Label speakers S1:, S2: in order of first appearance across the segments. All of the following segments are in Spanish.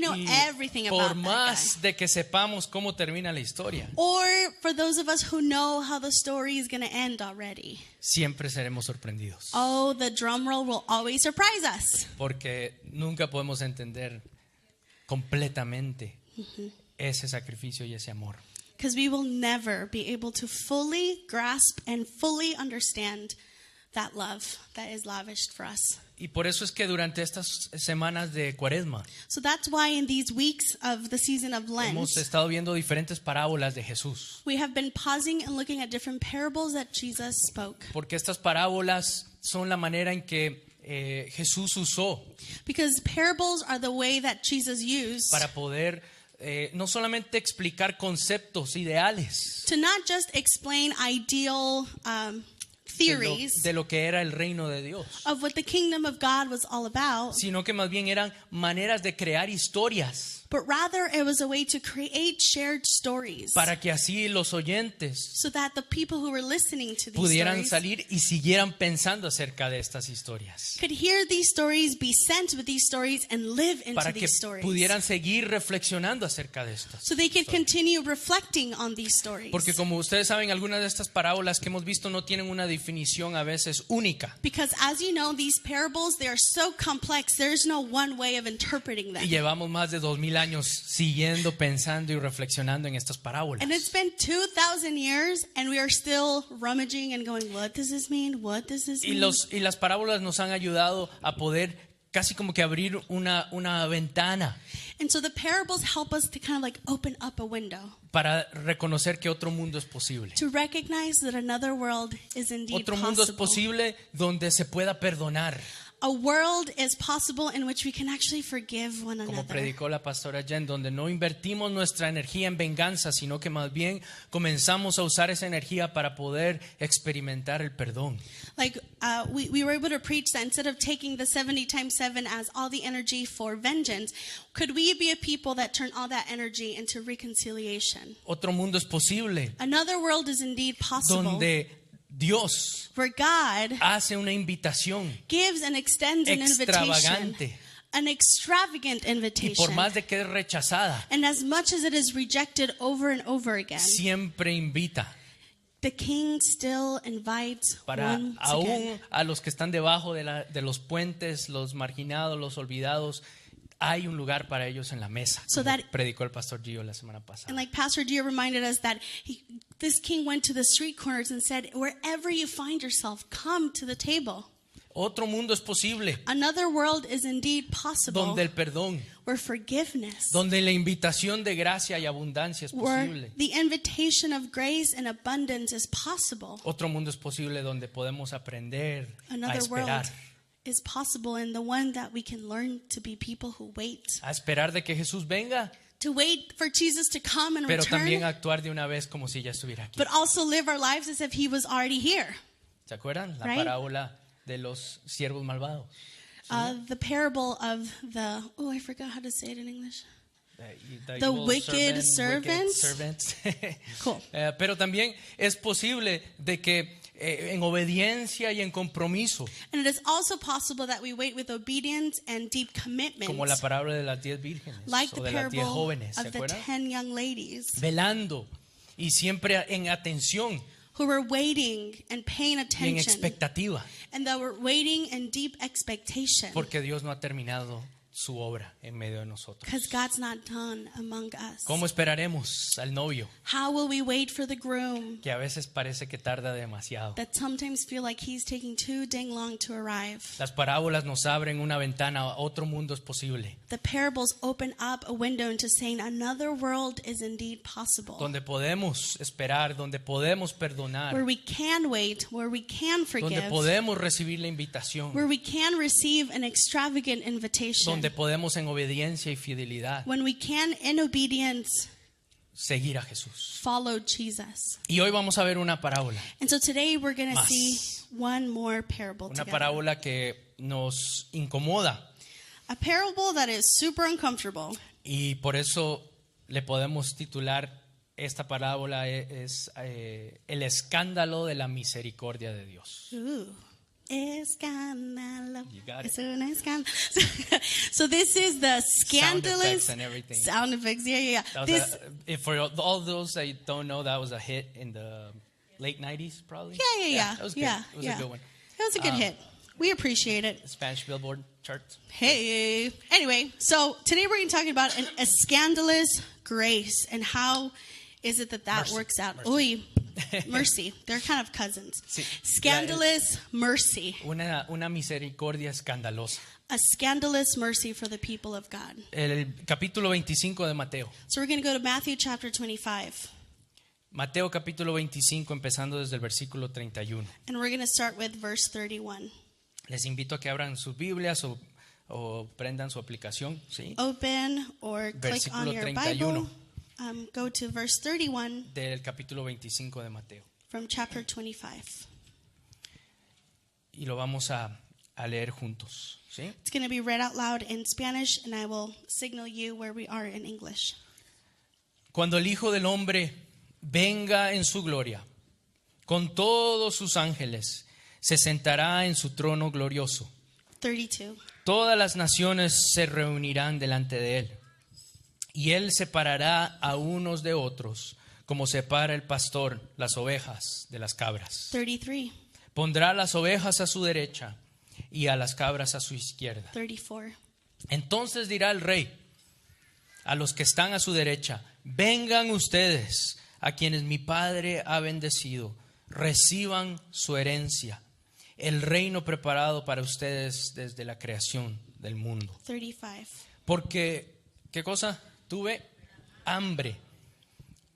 S1: know
S2: Y
S1: everything
S2: por
S1: about that guy.
S2: más de que sepamos cómo termina la historia,
S1: Or for those of us who know how the story is going to end already.
S2: siempre seremos sorprendidos.
S1: Oh, the drum roll will always surprise us.
S2: Porque nunca podemos entender completamente ese sacrificio y ese amor.
S1: Because we will never be able to fully grasp and fully understand that love that is lavished for us.
S2: Y por eso es que durante estas semanas de Cuaresma
S1: So that's why in these weeks of the season of Lent,
S2: hemos estado viendo diferentes parábolas de Jesús.
S1: we have been pausing and looking at different parables that Jesus spoke.
S2: Porque estas parábolas son la manera en que Jesús usó
S1: Because parables are the way that Jesus used
S2: para poder no solamente explicar conceptos ideales
S1: to not just explain ideal theories
S2: de lo que era el reino de Dios,
S1: of what the kingdom of God was all about,
S2: sino que más bien eran maneras de crear historias
S1: but rather it was a way to create shared stories
S2: para que así los oyentes
S1: so that the people who were listening to these
S2: pudieran
S1: stories
S2: salir y siguieran pensando acerca de estas historias,
S1: could hear these stories, be sent with these stories, and live into
S2: para que
S1: these stories.
S2: pudieran seguir reflexionando acerca de estas.
S1: So they could continue reflecting on these stories.
S2: Porque como ustedes saben, algunas de estas parábolas que hemos visto no tienen una definición a veces única.
S1: Because as you know, these parables, they are so complex, there's no one way of interpreting them.
S2: Y llevamos más de 2000 años siguiendo, pensando y reflexionando en estas parábolas.
S1: And it's been 2,000 years, and we are still rummaging and going, what does this mean? What does this mean?
S2: Y las parábolas nos han ayudado a poder casi como que abrir una ventana
S1: And so the parables help us to kind of like open up a window,
S2: para reconocer que otro mundo es posible.
S1: to recognize that another world is indeed
S2: Otro mundo es
S1: possible.
S2: posible donde se pueda perdonar.
S1: A world is possible in which we can actually forgive one
S2: Como
S1: another.
S2: predicó la pastora Jen, donde no invertimos nuestra energía en venganza, sino que más bien comenzamos a usar esa energía para poder experimentar el perdón.
S1: Like we were able to preach that instead of taking the 70 times 7 as all the energy for vengeance, could we be a people that turn all that energy into reconciliation?
S2: Otro mundo es posible
S1: Another world is indeed possible,
S2: donde Dios
S1: where God
S2: hace una invitación
S1: gives and extends an invitation,
S2: extravagante
S1: an extravagant
S2: y
S1: invitation.
S2: por más de que es rechazada,
S1: And as much as it is rejected over and over again,
S2: siempre invita
S1: the king still invites
S2: para
S1: once again.
S2: aún a los que están debajo de los puentes, los marginados, los olvidados. Hay un lugar para ellos en la mesa,
S1: So
S2: como
S1: that-
S2: predicó el pastor Gio la semana pasada.
S1: And like Pastor Gio reminded us that this king went to the street corners and said, wherever you find yourself, come to the table.
S2: Otro mundo es posible
S1: Another world is indeed possible,
S2: donde el perdón,
S1: where forgiveness,
S2: donde la invitación de gracia y abundancia es
S1: where
S2: posible.
S1: the invitation of grace and abundance is possible.
S2: Otro mundo es posible donde podemos aprender a
S1: Another world
S2: esperar,
S1: is possible, and the one that we can learn to be people who wait.
S2: a esperar de que Jesús venga,
S1: To wait for Jesus to come and
S2: pero también
S1: return,
S2: actuar de una vez como si ya estuviera aquí.
S1: but also live our lives as if he was already here.
S2: ¿Se acuerdan? La
S1: Right.
S2: parábola de los siervos malvados.
S1: The parable of I forgot how to say it in English.
S2: The
S1: The
S2: evil
S1: wicked
S2: servant,
S1: servants.
S2: servants.
S1: Cool.
S2: Pero también es posible de que en obediencia y en compromiso,
S1: And it is also possible that we wait with obedience and deep commitment,
S2: como la parábola de las 10 vírgenes
S1: like the
S2: o de las 10
S1: parable
S2: jóvenes, ¿se
S1: of the
S2: acuerdan?
S1: 10 young ladies
S2: Velando y siempre en atención
S1: who were waiting and paying
S2: y en
S1: attention,
S2: expectativa,
S1: and that were waiting in deep expectation,
S2: porque Dios no ha terminado su obra en medio de nosotros.
S1: because God's not done among us.
S2: ¿Cómo esperaremos al novio,
S1: How will we wait for the groom
S2: que a veces parece que tarda demasiado?
S1: that sometimes feel like he's taking too dang long to arrive?
S2: Las parábolas nos abren una ventana a otro mundo es posible,
S1: The parables open up a window into saying another world is indeed possible,
S2: donde podemos esperar, donde podemos perdonar,
S1: where we can wait, where we can
S2: donde
S1: forgive,
S2: podemos recibir la invitación,
S1: where we can receive an extravagant invitation,
S2: donde podemos en obediencia y fidelidad
S1: when we can, in obedience,
S2: seguir a Jesús.
S1: follow Jesus.
S2: Y hoy vamos a ver una parábola,
S1: And so today we're going to
S2: Más.
S1: see one more parable
S2: una
S1: together.
S2: parábola que nos incomoda
S1: A parable that is super uncomfortable.
S2: y por eso le podemos titular esta parábola es el escándalo de la misericordia de Dios.
S1: Ooh. escándalo.
S2: You got it.
S1: Es un escándalo. So this is the scandalous
S2: effects and everything.
S1: sound effects. Yeah.
S2: That was
S1: This,
S2: for all those that don't know, that was a hit in the late 90s, probably.
S1: yeah.
S2: That was good.
S1: Yeah,
S2: It was
S1: yeah.
S2: a good one.
S1: It was a good hit. We appreciate it.
S2: Spanish Billboard charts.
S1: Hey. Anyway, so today we're going to talk about a scandalous grace and how is it that
S2: Mercy.
S1: works out.
S2: Mercy.
S1: Mercy. They're kind of cousins.
S2: Sí.
S1: Scandalous mercy.
S2: Una misericordia escandalosa.
S1: A scandalous mercy for the people of God.
S2: El capítulo 25 de Mateo.
S1: So we're going to go to Matthew chapter 25.
S2: Mateo capítulo 25, empezando desde el versículo 31.
S1: And we're going to start with verse 31.
S2: Les invito a que abran sus Biblias o prendan su aplicación, ¿sí?
S1: Open or click on
S2: Versículo
S1: your
S2: 31.
S1: Bible. Go to verse 31
S2: Del capítulo 25 de Mateo.
S1: from chapter 25.
S2: Y lo vamos a leer juntos, ¿sí?
S1: It's going to be read out loud in Spanish, and I will signal you where we are in English.
S2: Cuando el Hijo del Hombre venga en su gloria, con todos sus ángeles, se sentará en su trono glorioso.
S1: 32.
S2: Todas las naciones se reunirán delante de él, y él separará a unos de otros, como separa el pastor las ovejas de las cabras.
S1: 33.
S2: Pondrá las ovejas a su derecha y a las cabras a su izquierda.
S1: 34.
S2: Entonces dirá el rey a los que están a su derecha: vengan ustedes, a quienes mi Padre ha bendecido, reciban su herencia, el reino preparado para ustedes desde la creación del mundo.
S1: 35.
S2: Porque, ¿qué cosa? Tuve hambre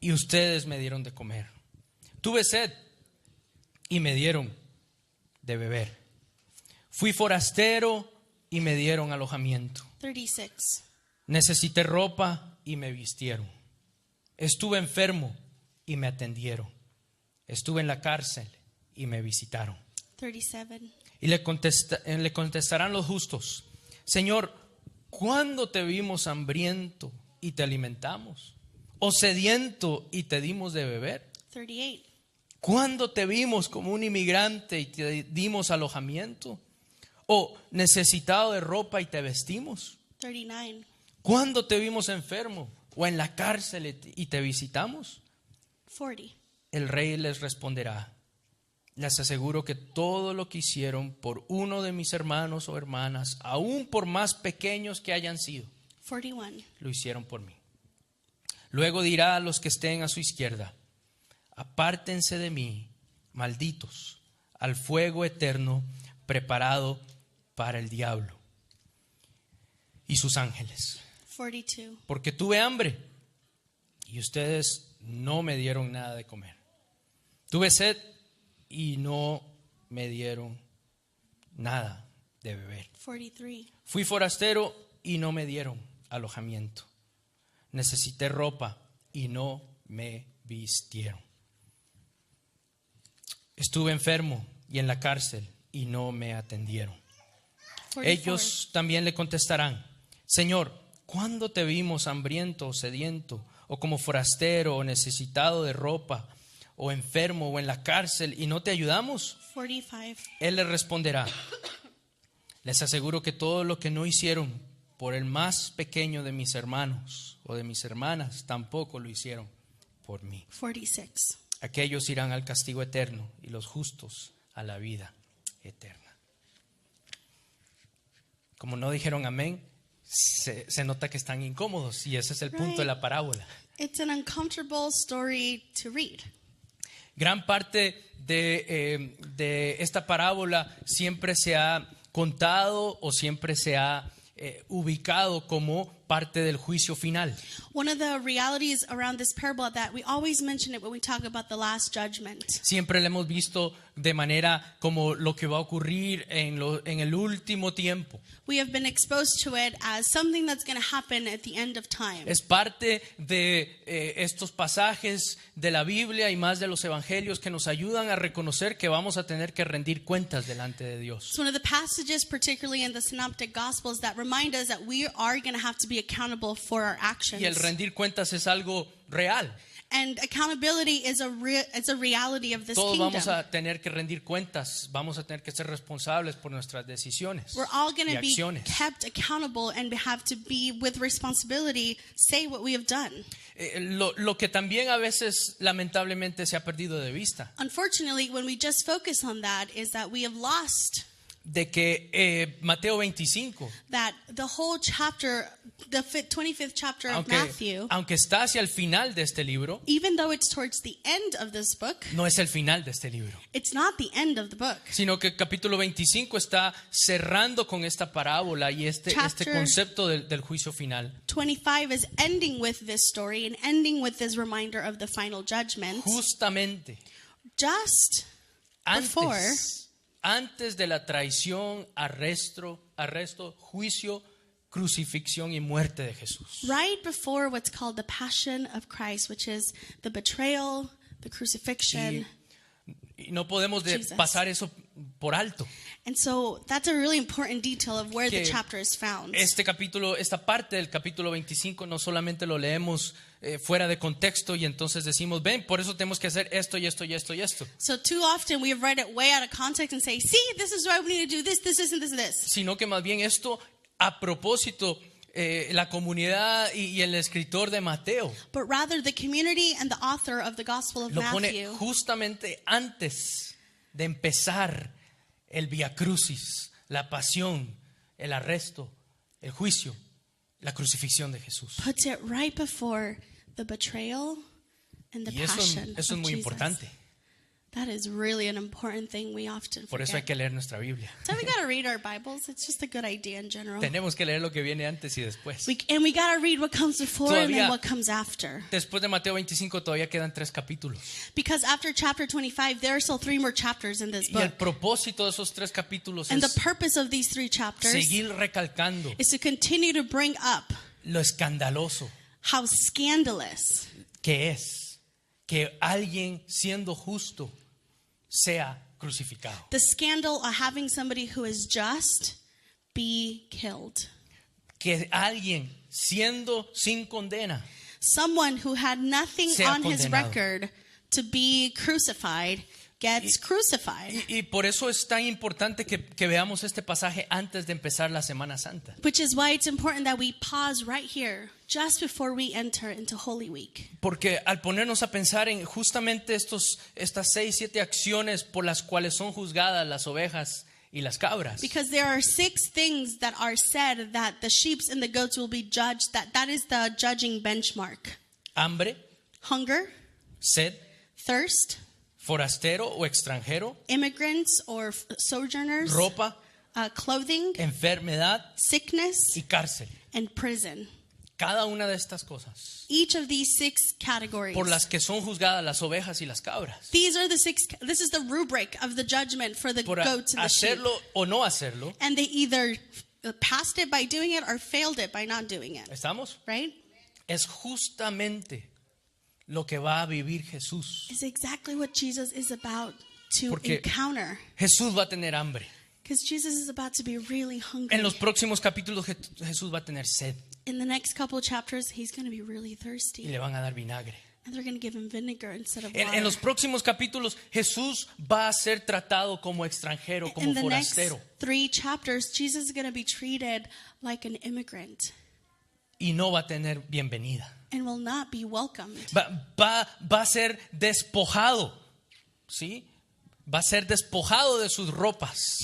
S2: y ustedes me dieron de comer. Tuve sed y me dieron de beber. Fui forastero y me dieron alojamiento.
S1: 36.
S2: Necesité ropa y me vistieron. Estuve enfermo y me atendieron. Estuve en la cárcel y me visitaron.
S1: 37.
S2: Y le contestarán los justos: Señor, ¿cuándo te vimos hambriento y te alimentamos? ¿O sediento y te dimos de beber?
S1: 38.
S2: ¿Cuándo te vimos como un inmigrante y te dimos alojamiento? ¿O necesitado de ropa y te vestimos?
S1: 39.
S2: ¿Cuándo te vimos enfermo o en la cárcel y te visitamos?
S1: 40.
S2: El rey les responderá: les aseguro que todo lo que hicieron por uno de mis hermanos o hermanas, aun por más pequeños que hayan sido,
S1: 41.
S2: lo hicieron por mí. Luego dirá a los que estén a su izquierda: apártense de mí, malditos, al fuego eterno preparado para el diablo y sus ángeles.
S1: 42.
S2: Porque tuve hambre y ustedes no me dieron nada de comer. Tuve sed y no me dieron nada de beber.
S1: 43.
S2: Fui forastero y no me dieron alojamiento. Necesité ropa y no me vistieron. Estuve enfermo y en la cárcel y no me atendieron.
S1: 44.
S2: Ellos también le contestarán: Señor, ¿cuándo te vimos hambriento o sediento, o como forastero o necesitado de ropa, o enfermo o en la cárcel y no te ayudamos?
S1: 45.
S2: Él les responderá: les aseguro que todo lo que no hicieron por el más pequeño de mis hermanos o de mis hermanas, tampoco lo hicieron por mí.
S1: 46.
S2: Aquellos irán al castigo eterno y los justos a la vida eterna. Como no dijeron amén, se nota que están incómodos, y ese es el punto de la parábola.
S1: It's an uncomfortable story to read.
S2: Gran parte de esta parábola siempre se ha contado o siempre se ha ubicado como parte del juicio final.
S1: One of the realities around this parable that we always mention it when we talk about the last judgment.
S2: Siempre lo hemos visto de manera como lo que va a ocurrir en el último tiempo.
S1: We have been exposed to it as something that's going to happen at the end of time.
S2: Es parte de estos pasajes de la Biblia y más de los evangelios que nos ayudan a reconocer que vamos a tener que rendir cuentas delante de Dios.
S1: It's one of the passages, particularly in the Synoptic Gospels, that remind us that we are going to have to be accountable for our actions.
S2: Y el rendir cuentas es algo real.
S1: And accountability is a reality of this
S2: Todos
S1: kingdom.
S2: vamos a tener que rendir cuentas, vamos a tener que ser responsables por nuestras decisiones
S1: We're all going
S2: y
S1: to be
S2: acciones.
S1: kept accountable and have to be with responsibility, say what we have done.
S2: Lo que también a veces lamentablemente se ha perdido de vista,
S1: Unfortunately, when we just focus on that, is that we have lost
S2: de que Mateo 25,
S1: that the whole chapter, the 25th chapter of Matthew,
S2: aunque está hacia el final de este libro,
S1: even though it's towards the end of this book,
S2: no es el final de este libro,
S1: it's not the end of the book.
S2: sino que el capítulo 25 está cerrando con esta parábola y este concepto del juicio final.
S1: 25 is ending with this story and ending with this reminder of the final judgment.
S2: Justamente
S1: Just before,
S2: antes de la traición, arresto, juicio, crucifixión y muerte de Jesús.
S1: right before what's called the passion of Christ, which is the betrayal, the crucifixion.
S2: Y no podemos
S1: Jesus.
S2: pasar eso por alto.
S1: And so that's a really important detail of where the
S2: Que
S1: chapter is found.
S2: Esta parte del capítulo 25 no solamente lo leemos fuera de contexto y entonces decimos, ven, por eso tenemos que hacer esto y esto y esto y esto.
S1: So too often we have read it way out of context and say, see, this is why we need to do this, this, and this, and this.
S2: Sino que más bien esto a propósito la comunidad y el escritor de Mateo
S1: But rather the community and the author of the Gospel of
S2: lo pone
S1: Matthew
S2: justamente antes de empezar el Vía Crucis, la pasión, el arresto, el juicio, la crucifixión de Jesús.
S1: puts it right before the betrayal and the
S2: Y eso
S1: passion
S2: es
S1: of
S2: muy
S1: Jesus.
S2: importante.
S1: That is really an important thing we often
S2: Por eso hay
S1: forget.
S2: que leer nuestra Biblia.
S1: So we got to read our Bibles. It's just a good idea in general.
S2: Tenemos que leer lo que viene antes y después.
S1: And we got to read what comes before and
S2: Todavía-
S1: then what comes after.
S2: Después de Mateo 25 todavía quedan 3 capítulos.
S1: Because after chapter 25, there are still 3 more chapters in this
S2: Y el
S1: book.
S2: propósito de esos 3 capítulos
S1: And the
S2: es
S1: purpose of these 3 chapters
S2: seguir recalcando
S1: is to continue to bring up
S2: lo escandaloso
S1: how scandalous
S2: que es que alguien siendo justo sea crucificado.
S1: the scandal of having somebody who is just be killed.
S2: Que alguien siendo sin condena
S1: Someone who had nothing
S2: Sea
S1: on his
S2: condenado.
S1: record to be crucified gets crucified.
S2: y por eso es tan importante que veamos este pasaje antes de empezar la Semana Santa.
S1: Which is why it's important that we pause right here just before we enter into Holy Week.
S2: Porque al ponernos a pensar en justamente estas 6-7 acciones por las cuales son juzgadas las ovejas y las cabras,
S1: Because there are 6 things that are said that the sheep and the goats will be judged, that is the judging benchmark.
S2: hambre,
S1: Hunger,
S2: sed,
S1: thirst,
S2: forastero o extranjero,
S1: immigrants or sojourners,
S2: ropa,
S1: clothing,
S2: enfermedad
S1: sickness,
S2: y cárcel.
S1: and prison.
S2: Cada una de estas cosas
S1: Each of these 6 categories.
S2: por las que son juzgadas las ovejas y las cabras,
S1: These are the 6. This is the rubric of the judgment for the
S2: por
S1: goats and the sheep.
S2: hacerlo o no hacerlo,
S1: And they either passed it by doing it or failed it by not doing it.
S2: ¿estamos?
S1: Right?
S2: Es justamente lo que va a vivir Jesús.
S1: Is exactly what Jesus is about to
S2: Porque
S1: encounter.
S2: Jesús va a tener hambre.
S1: Because Jesus is about to be really hungry.
S2: En los próximos capítulos Jesús va a tener sed
S1: In the next couple of chapters, he's going to be really
S2: y
S1: thirsty.
S2: le van a dar vinagre.
S1: And they're going to give him vinegar instead of
S2: En
S1: water.
S2: los próximos capítulos Jesús va a ser tratado como extranjero, como
S1: In the next
S2: forastero
S1: 3 chapters, Jesus is going to be treated like an immigrant
S2: y no va a tener bienvenida.
S1: and will not be welcomed.
S2: Va a ser despojado, ¿sí? Va a ser despojado de sus ropas.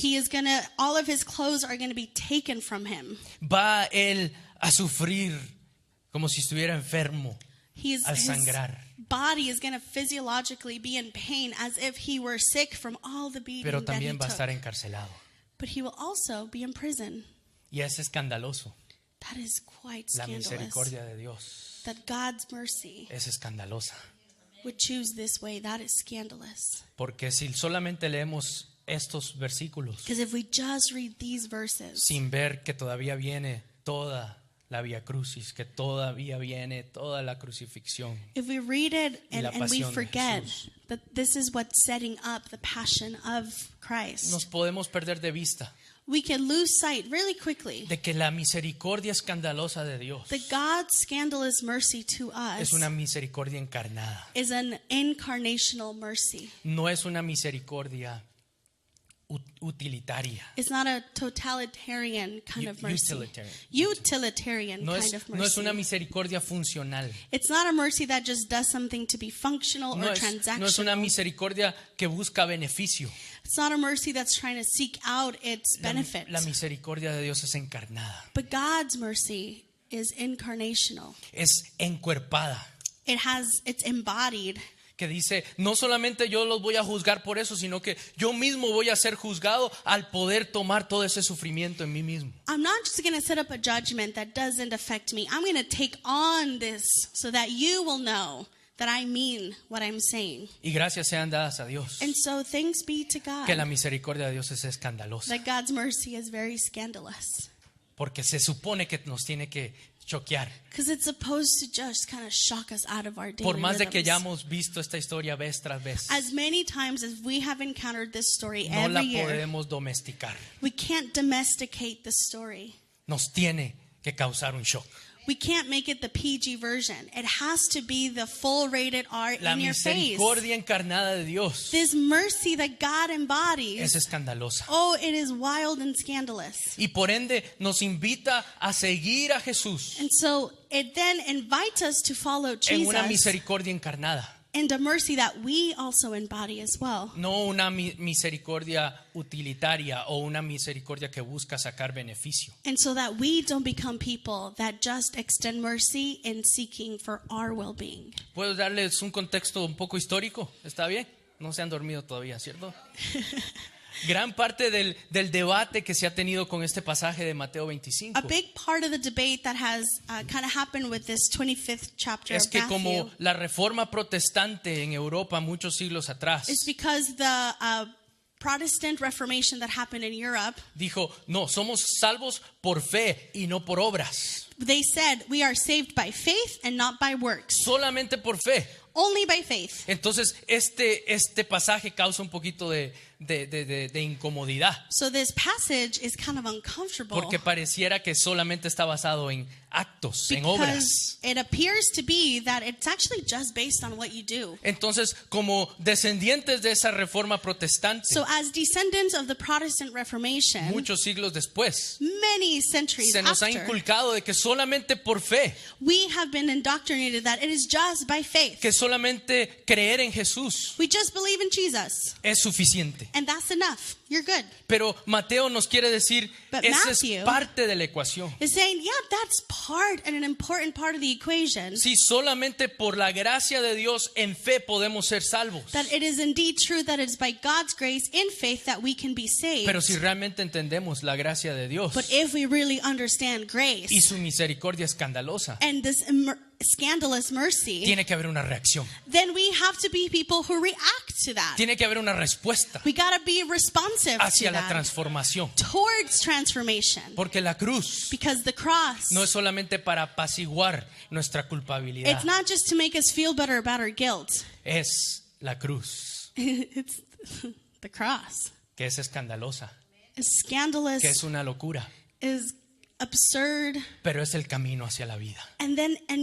S1: All of his clothes are going to be taken from him.
S2: Va él a sufrir como si estuviera enfermo
S1: His
S2: al sangrar.
S1: body is going to physiologically be in pain as if he were sick from all the beating
S2: Pero
S1: that he
S2: también va a
S1: took.
S2: estar encarcelado.
S1: But he will also be in prison.
S2: Y es escandaloso.
S1: That is quite
S2: La
S1: scandalous.
S2: misericordia de Dios
S1: That God's mercy
S2: es escandalosa.
S1: would choose this way. That is scandalous.
S2: Porque si solamente leemos estos versículos
S1: Because if we just read these verses
S2: sin ver que todavía viene toda la Vía Crucis, que todavía viene toda la crucifixión,
S1: if we read it
S2: y la
S1: and we
S2: pasión de
S1: forget
S2: Jesús,
S1: that this is what's setting up the passion of Christ,
S2: nos podemos perder de vista
S1: we can lose sight really quickly
S2: de que la misericordia escandalosa de Dios
S1: that God's scandalous mercy to us
S2: es una misericordia encarnada.
S1: is an incarnational mercy.
S2: No es una misericordia utilitaria.
S1: It's not a totalitarian kind of mercy.
S2: Utilitarian.
S1: Utilitarian kind of
S2: No es
S1: mercy.
S2: una misericordia funcional.
S1: It's not a mercy that just does something to be functional
S2: No
S1: or
S2: es una
S1: transactional.
S2: misericordia que busca beneficio.
S1: It's not a mercy that's trying to seek out its benefits.
S2: La misericordia de Dios es encarnada.
S1: But God's mercy is incarnational.
S2: Es encuerpada.
S1: It's embodied.
S2: Que dice, no solamente yo los voy a juzgar por eso, sino que yo mismo voy a ser juzgado al poder tomar todo ese sufrimiento en mí mismo.
S1: I'm not just going to set up a judgment that doesn't affect me. I'm going to take on this so that you will know that I mean what I'm saying.
S2: Y gracias sean dadas a Dios,
S1: And so thanks be to God
S2: que la misericordia de Dios es escandalosa.
S1: that God's mercy is very scandalous.
S2: Porque se supone que nos tiene que choquear.
S1: Because it's supposed to just kind of shock us out of our daily
S2: Por más de que
S1: rhythms.
S2: ya hemos visto esta historia vez tras vez,
S1: As many times as we have encountered this story
S2: no la
S1: every year,
S2: podemos domesticar.
S1: we can't domesticate the story.
S2: Nos tiene que causar un shock.
S1: We can't make it the PG version. It has to be the full rated R
S2: La
S1: in your face.
S2: misericordia encarnada de Dios
S1: This mercy that God embodies,
S2: es escandalosa.
S1: oh, it is wild and scandalous.
S2: Y por ende nos invita a seguir a Jesús
S1: And so it then invites us to follow
S2: en una
S1: Jesus
S2: misericordia encarnada.
S1: and a mercy that we also embody as well.
S2: No una misericordia utilitaria o una misericordia que busca sacar beneficio.
S1: And so that we don't become people that just extend mercy in seeking for our well-being.
S2: ¿Puedo darles un contexto un poco histórico? ¿Está bien? No se han dormido todavía, ¿cierto? Gran parte del debate que se ha tenido con este pasaje de Mateo 25
S1: A big part of the debate that has kind of happened with this 25th chapter
S2: es
S1: of
S2: que
S1: Matthew
S2: como la reforma protestante en Europa muchos siglos atrás
S1: is because the Protestant Reformation that happened in Europe,
S2: dijo, no, somos salvos por fe y no por obras.
S1: they said we are saved by faith and not by works.
S2: Solamente por fe.
S1: Only by faith.
S2: Entonces este pasaje causa un poquito de incomodidad.
S1: So this passage is kind of uncomfortable
S2: Porque pareciera que solamente está basado en actos, en obras.
S1: because it appears to be that it's actually just based on what you do.
S2: Entonces, como descendientes de esa reforma protestante,
S1: So as descendants of the Protestant Reformation,
S2: muchos siglos después,
S1: many centuries
S2: se nos ha
S1: after,
S2: inculcado de que solamente por fe,
S1: we have been indoctrinated that it is just by faith.
S2: que solamente creer en Jesús
S1: We just believe in Jesus,
S2: es suficiente.
S1: and that's enough. You're good.
S2: Pero Mateo nos quiere decir,
S1: But
S2: esa
S1: Matthew
S2: es parte de la ecuación.
S1: It's saying, yeah, that's part and an important part of the equation.
S2: Si solamente por la gracia de Dios en fe podemos ser salvos.
S1: That it is indeed true that it's by God's grace in faith that we can be saved.
S2: Pero si realmente entendemos la gracia de Dios
S1: But if we really understand grace
S2: y su misericordia escandalosa,
S1: and this scandalous mercy,
S2: tiene que haber una reacción.
S1: then we have to be people who react to that.
S2: Tiene que haber una respuesta
S1: We got to be responsive
S2: hacia
S1: to
S2: la
S1: that,
S2: transformación.
S1: towards transformation.
S2: Porque la cruz
S1: Because the cross,
S2: no es solamente para apaciguar nuestra culpabilidad.
S1: it's not just to make us feel better about our guilt.
S2: Es la cruz
S1: It's the cross.
S2: que es escandalosa,
S1: It's scandalous,
S2: que es una locura,
S1: is absurd,
S2: pero es el camino hacia la vida.
S1: and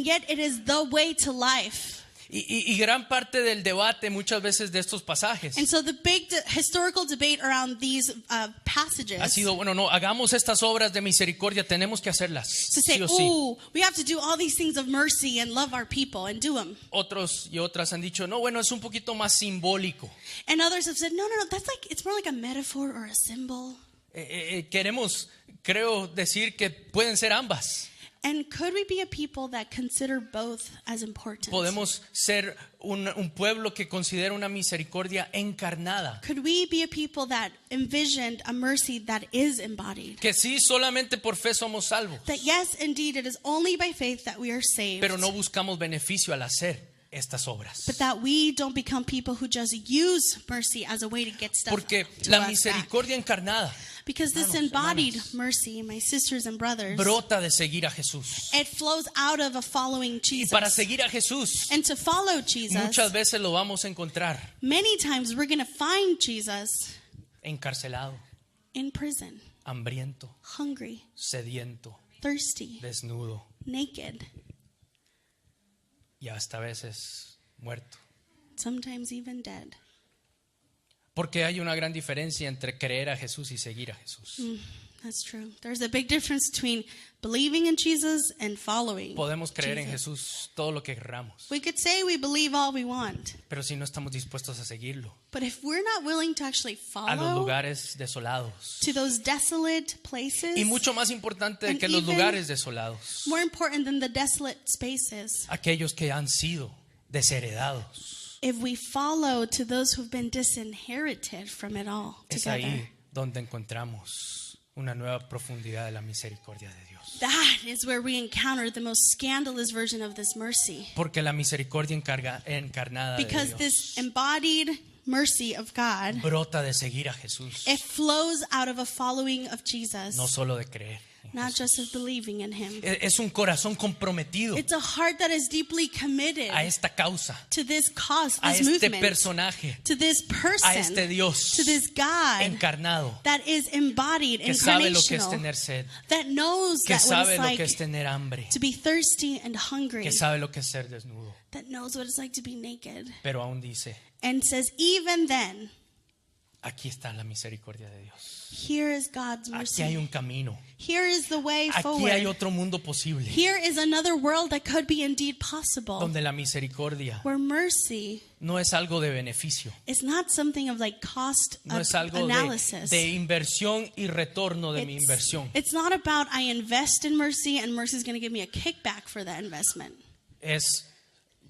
S1: yet it is the way to life.
S2: Y gran parte del debate muchas veces de estos pasajes
S1: And so the big historical debate around these passages
S2: ha sido, bueno, no, hagamos estas obras de misericordia, tenemos que hacerlas,
S1: to say,
S2: sí o sí.
S1: oh, we have to do all these things of mercy and love our people and do them.
S2: Otros y otras han dicho, no, bueno, es un poquito más simbólico.
S1: And others have said, no, that's like, it's more like a metaphor or a symbol.
S2: Queremos, creo, decir que pueden ser ambas.
S1: And could we be a people that consider both as important?
S2: Podemos ser un pueblo que considera una misericordia encarnada.
S1: Could we be a people that envisioned a mercy that is embodied?
S2: Que sí, solamente por fe somos salvos,
S1: That yes, indeed, it is only by faith that we are saved.
S2: pero no buscamos beneficio al hacer estas obras.
S1: But that we don't become people who just use mercy as a way to get stuff
S2: Porque
S1: to
S2: la
S1: us back.
S2: misericordia encarnada
S1: Because this
S2: Hermanos,
S1: embodied
S2: hermanas,
S1: mercy, my sisters and brothers,
S2: brota de seguir a Jesús.
S1: it flows out of a following
S2: Y
S1: Jesus.
S2: para seguir a Jesús,
S1: And to follow Jesus,
S2: muchas veces lo vamos a encontrar
S1: many times we're going to find Jesus
S2: encarcelado,
S1: in prison,
S2: hambriento,
S1: hungry,
S2: sediento,
S1: thirsty,
S2: desnudo
S1: naked,
S2: y hasta a veces muerto.
S1: sometimes even dead.
S2: Porque hay una gran diferencia entre creer a Jesús y seguir a Jesús.
S1: That's true. There's a big difference between believing in Jesus and following
S2: Podemos creer en
S1: Jesus.
S2: Jesús todo lo que querramos,
S1: We could say we believe all we want,
S2: pero si no estamos dispuestos a seguirlo,
S1: but if we're not willing to actually
S2: a los
S1: follow
S2: lugares desolados.
S1: to those desolate places,
S2: Y mucho más importante
S1: And
S2: que los
S1: even
S2: lugares desolados,
S1: more important than the desolate spaces,
S2: aquellos que han sido desheredados.
S1: if we follow to those who've been disinherited from it all
S2: Es
S1: together,
S2: ahí donde encontramos una nueva profundidad de la misericordia de Dios.
S1: that is where we encounter the most scandalous version of this mercy.
S2: Porque la misericordia encarnada de
S1: Because
S2: Dios
S1: this embodied mercy of God,
S2: brota de seguir a Jesús,
S1: it flows out of a following of Jesus,
S2: no solo de creer en
S1: not
S2: Jesús.
S1: just of believing in Him.
S2: Es un corazón comprometido
S1: It's a heart that is deeply committed
S2: a esta causa,
S1: to this cause,
S2: a
S1: this
S2: este
S1: movement,
S2: personaje,
S1: to this
S2: a
S1: person,
S2: este Dios
S1: to this God
S2: encarnado
S1: that is embodied,
S2: que sabe lo que es
S1: incarnational,
S2: tener sed,
S1: that knows
S2: que
S1: that what
S2: sabe
S1: it's
S2: lo que
S1: like
S2: es tener hambre,
S1: to be thirsty and hungry,
S2: que sabe lo que es ser desnudo,
S1: that knows what it's like to be naked,
S2: pero aún dice,
S1: and says, even then,
S2: aquí está la misericordia de Dios.
S1: here is God's
S2: Aquí hay
S1: mercy.
S2: un camino.
S1: Here is the way
S2: Aquí hay
S1: forward.
S2: otro mundo posible
S1: Here is another world that could be indeed possible,
S2: donde la misericordia
S1: where mercy
S2: no es algo de beneficio,
S1: is not something of like cost
S2: no
S1: of
S2: es algo
S1: analysis.
S2: de inversión y retorno de mi inversión.
S1: It's not about I invest in mercy and mercy is going to give me a kickback for that investment.
S2: Es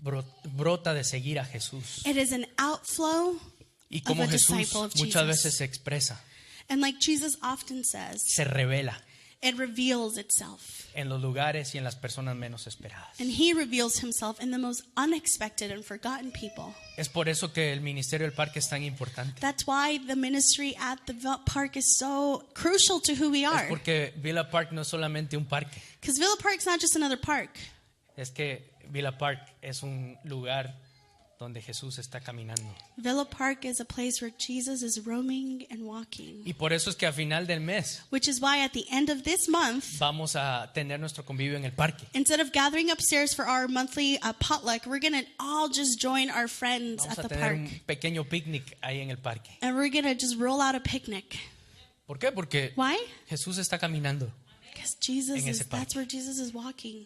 S2: brota de seguir a Jesús.
S1: It is an outflow,
S2: Y como
S1: of a
S2: Jesús
S1: disciple of
S2: muchas
S1: Jesus.
S2: veces se expresa,
S1: and like Jesus often says,
S2: se revela
S1: it reveals itself.
S2: en los lugares y en las personas menos esperadas.
S1: And He reveals Himself in the most unexpected and forgotten people.
S2: Es por eso que el ministerio del parque es tan importante.
S1: That's why the ministry at the park is so crucial to who we
S2: Es
S1: are.
S2: porque Villa Park no es solamente un parque,
S1: Because Villa Park's not just another park.
S2: es que Villa Park es un lugar donde Jesús está caminando.
S1: Villa Park is a place where Jesus is roaming and walking.
S2: Y por eso es que a final del mes
S1: Which is why at the end of this month,
S2: vamos a tener nuestro convivio en el parque.
S1: instead of gathering upstairs for our monthly potluck, we're going to all just join our friends
S2: Vamos
S1: at
S2: a
S1: the
S2: tener
S1: park.
S2: un pequeño picnic ahí en el parque.
S1: And we're going to just roll out a picnic.
S2: ¿Por qué? Porque
S1: Why?
S2: Jesús está caminando.
S1: Because Jesus
S2: En ese
S1: is,
S2: parque.
S1: that's where Jesus is walking.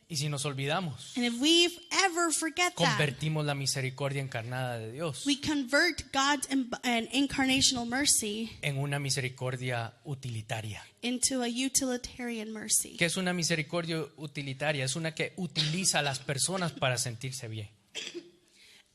S2: Y si nos olvidamos,
S1: And if we ever forget that,
S2: convertimos la misericordia encarnada de Dios
S1: we convert God's incarnational mercy
S2: en una misericordia utilitaria.
S1: into a utilitarian mercy.
S2: ¿Qué es una misericordia utilitaria? Es una que utiliza a las personas para sentirse bien.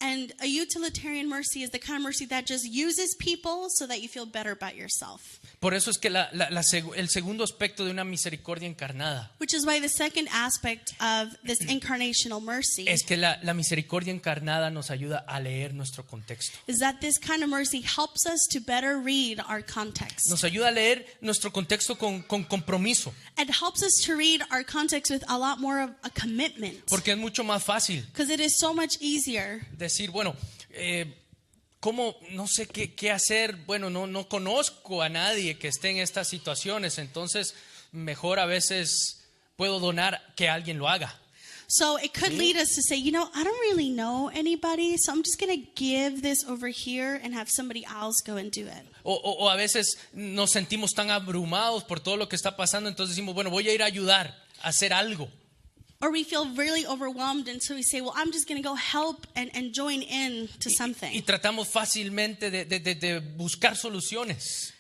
S1: And a utilitarian mercy is the kind of mercy that just uses people so that you feel better about yourself.
S2: Por eso es que el segundo aspecto de una misericordia encarnada
S1: Which is why the second aspect of this incarnational mercy
S2: es que la misericordia encarnada nos ayuda a leer nuestro contexto.
S1: is that this kind of mercy helps us to better read our context.
S2: Nos ayuda a leer nuestro contexto con compromiso,
S1: It helps us to read our context with a lot more of a commitment.
S2: porque es mucho más fácil
S1: Because it is so much easier
S2: decir, bueno, ¿cómo? No sé qué hacer. Bueno, no conozco a nadie que esté en estas situaciones, entonces mejor a veces puedo donar que alguien lo haga.
S1: So it could lead us to say, I don't really know anybody, so I'm just going to give this over here and have somebody else go and do it.
S2: O a veces nos sentimos tan abrumados por todo lo que está pasando, entonces decimos, bueno, voy a ir a ayudar, a hacer algo.
S1: Or we feel really overwhelmed, and so we say, well, I'm just going to go help and join in to something.
S2: Y tratamos fácilmente de buscar soluciones.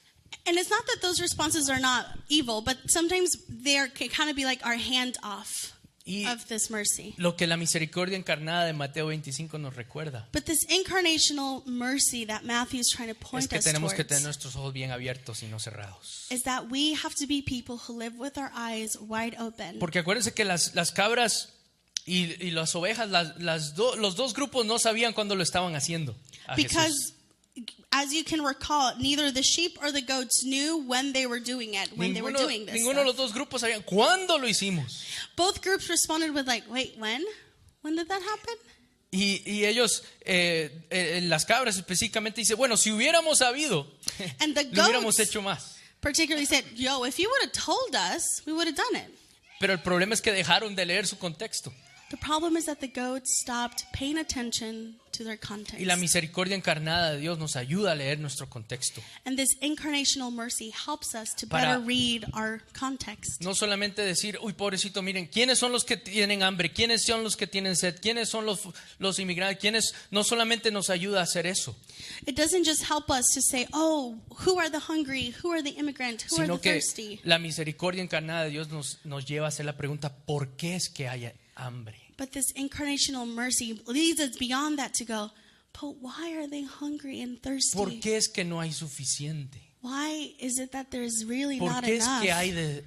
S1: And it's not that those responses are not evil, but sometimes they can kind of be like our hand off
S2: Y
S1: of this mercy.
S2: lo que la misericordia encarnada de Mateo 25 nos recuerda
S1: But this incarnational mercy that Matthew is trying to
S2: es
S1: point
S2: que
S1: us
S2: tenemos que
S1: towards
S2: tener nuestros ojos bien abiertos y no cerrados.
S1: is that we have to be people who live with our eyes wide open.
S2: Porque acuérdense que las cabras y las ovejas, los dos grupos no sabían cuándo lo estaban haciendo a Jesús.
S1: Because as you can recall, neither the sheep or the goats knew when they were doing it, when they were doing this
S2: Ninguno de los
S1: stuff.
S2: dos grupos sabían cuándo lo hicimos.
S1: Both groups responded with like, wait, when? When did that happen?
S2: Y ellos, las cabras específicamente, dice, bueno, si hubiéramos sabido,
S1: And the
S2: lo hubiéramos
S1: goats,
S2: hecho más.
S1: particularly said, yo, if you would have told us, we would have done it.
S2: Pero el problema es que dejaron de leer su contexto.
S1: The problem is that the goats stopped paying attention to their context.
S2: Y la misericordia encarnada de Dios nos ayuda a leer nuestro contexto.
S1: And this incarnational mercy helps us to
S2: Para-
S1: better read our context.
S2: No solamente decir, uy, pobrecito, miren, ¿quiénes son los que tienen hambre? ¿Quiénes son los que tienen sed? ¿Quiénes son los inmigrantes? ¿Quiénes? No solamente nos ayuda a hacer eso,
S1: It doesn't just help us to say, oh, who are the hungry? Who are the immigrant? Who are
S2: sino
S1: the
S2: que
S1: thirsty?
S2: la misericordia encarnada de Dios nos lleva a hacer la pregunta, ¿por qué es que hay hambre?
S1: But this incarnational mercy leads us beyond that to go, but why are they hungry and thirsty?
S2: ¿Por qué es que no hay suficiente?
S1: Why is it that there's really
S2: ¿Por
S1: not
S2: qué es
S1: enough?
S2: que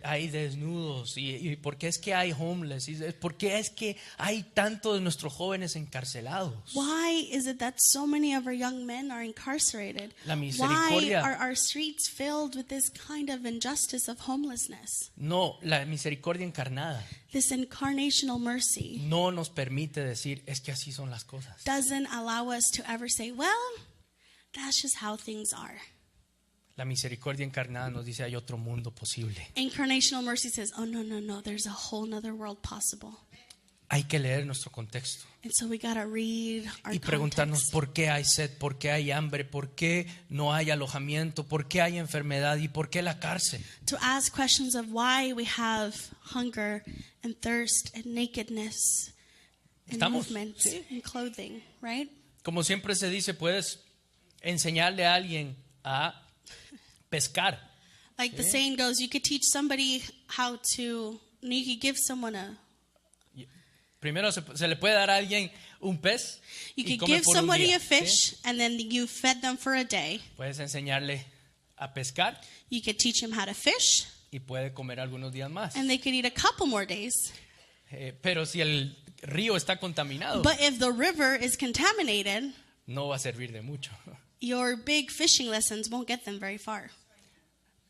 S2: hay desnudos? ¿Y por qué es que hay homeless? ¿Por qué es que hay tanto de nuestros jóvenes encarcelados?
S1: Why is it that so many of our young men are incarcerated?
S2: La
S1: Why
S2: misericordia-
S1: are our streets filled with this kind of injustice of homelessness?
S2: No, la misericordia encarnada
S1: This incarnational mercy
S2: no nos permite decir, es que así son las cosas.
S1: doesn't allow us to ever say, well, that's just how things are.
S2: La misericordia encarnada nos dice, hay otro mundo posible.
S1: Incarnational mercy says, oh, no, there's a whole nother world possible.
S2: Hay que leer nuestro contexto
S1: And so we got to read our
S2: y preguntarnos
S1: context.
S2: por qué hay sed, por qué hay hambre, por qué no hay alojamiento, por qué hay enfermedad y por qué la cárcel.
S1: To ask questions of why we have hunger and thirst and nakedness and
S2: Estamos,
S1: movement
S2: sí.
S1: and clothing, right?
S2: Como siempre se dice, puedes enseñarle a alguien a pescar,
S1: Like the saying goes, you could teach somebody how to, you could give someone
S2: primero se le puede dar a alguien un pez
S1: you
S2: y
S1: could
S2: come
S1: give
S2: por un
S1: somebody
S2: día,
S1: a fish
S2: ¿sí?
S1: and then you fed them for a day.
S2: Puedes enseñarle a pescar
S1: You could teach them how to fish
S2: y puede comer algunos días más.
S1: and they could eat a couple more days.
S2: Pero si el río está contaminado,
S1: But if the river is contaminated,
S2: no va a servir de mucho.
S1: your big fishing lessons won't get them very far.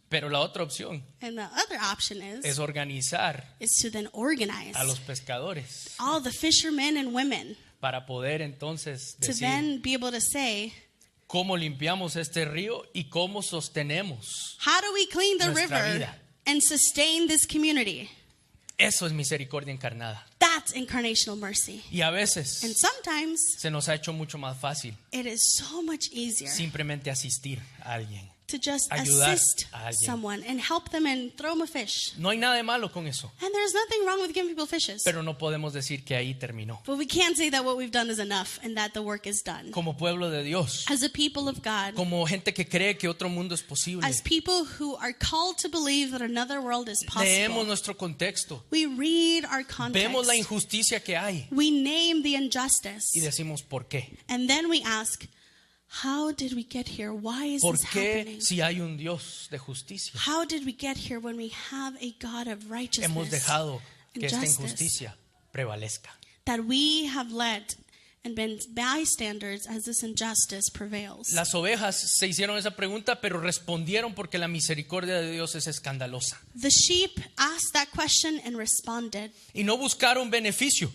S2: Pero la otra opción
S1: And the other option
S2: es organizar
S1: is to then organize
S2: a los pescadores
S1: all the fishermen and women
S2: para poder entonces
S1: to
S2: decir
S1: then be able to say,
S2: cómo limpiamos este río y cómo sostenemos.
S1: how do we clean the
S2: Nuestra
S1: river
S2: vida.
S1: and sustain this community?
S2: Eso es misericordia encarnada.
S1: That's incarnational mercy.
S2: Y a veces
S1: And sometimes
S2: se nos ha hecho mucho más fácil
S1: it is so much easier
S2: simplemente asistir a alguien.
S1: to just
S2: ayudar
S1: assist
S2: a alguien.
S1: someone and help them and throw them a fish.
S2: No hay nada de malo con eso,
S1: And there's nothing wrong with giving people fishes.
S2: pero no podemos decir que ahí terminó.
S1: But we can't say that what we've done is enough and that the work is done.
S2: Como pueblo de Dios,
S1: As a people of God,
S2: como gente que cree que otro mundo es posible,
S1: as people who are called to believe that another world is
S2: leemos
S1: possible,
S2: nuestro contexto,
S1: we read our
S2: vemos la
S1: context,
S2: injusticia que hay
S1: we name the injustice,
S2: y decimos ¿por qué?
S1: and then we ask, how did we get here? Why is
S2: ¿Por
S1: this
S2: qué
S1: happening?
S2: si hay un Dios de justicia
S1: How did we get here when we have a God of
S2: hemos
S1: righteousness
S2: dejado que
S1: and
S2: esta
S1: justice?
S2: injusticia prevalezca?
S1: That we have let and been bystanders as this injustice prevails.
S2: Las ovejas se hicieron esa pregunta, pero respondieron porque la misericordia de Dios es escandalosa.
S1: The sheep asked that question and responded.
S2: Y no buscaron beneficio,